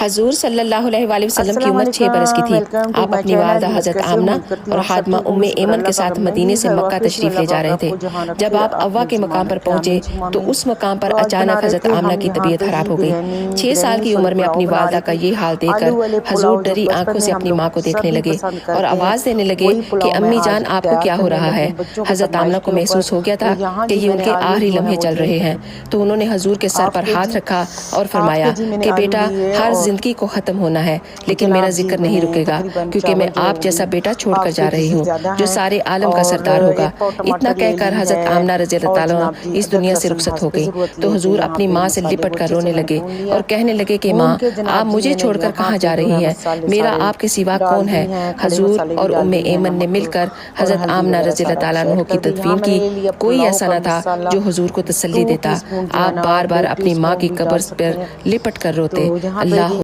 حضور صلی اللہ علیہ وآلہ وسلم کی عمر 6 برس کی تھی۔ آپ اپنی والدہ حضرت آمنہ اور خادمہ ایمن کے ساتھ مدینے سے مکہ تشریف لے جا رہے تھے۔ جب آپ اوا کے مقام پر پہنچے تو اس مقام پر اچانک حضرت آمنہ کی طبیعت خراب ہو گئی۔ 6 سال کی عمر میں اپنی والدہ کا یہ حال دیکھ کر حضور ڈری آنکھوں سے اپنی ماں کو دیکھنے لگے اور آواز دینے لگے کہ امی جان آپ کو کیا ہو رہا ہے؟ حضرت آمنہ کو محسوس ہو گیا تھا کہ یہ ان کے آخری لمحے چل رہے ہیں، تو انہوں نے حضور کے سر پر ہاتھ رکھا اور فرمایا کہ بیٹا، ہر زندگی کو ختم ہونا ہے لیکن میرا ذکر نہیں رکے گا، کیونکہ میں آپ جیسا بیٹا چھوڑ کر جا رہی ہوں جو سارے عالم کا سردار ہوگا۔ اتنا کہہ کر حضرت آمنہ رضی اللہ تعالیٰ عنہ اس دنیا سے رخصت ہو گئی تو حضور اپنی ماں سے لپٹ کر رونے لگے اور کہنے لگے کہ ماں، آپ مجھے چھوڑ کر کہاں جا رہی ہیں؟ میرا آپ کے سوا کون ہے؟ حضور اور ایمن نے مل کر حضرت آمنہ رضی اللہ تعالیٰ عنہ کی تدفین کی۔ کوئی ایسا نہ تھا جو حضور کو تسلی دیتا۔ آپ بار بار اپنی ماں کی قبر پر لپٹ کر روتے۔ اللہ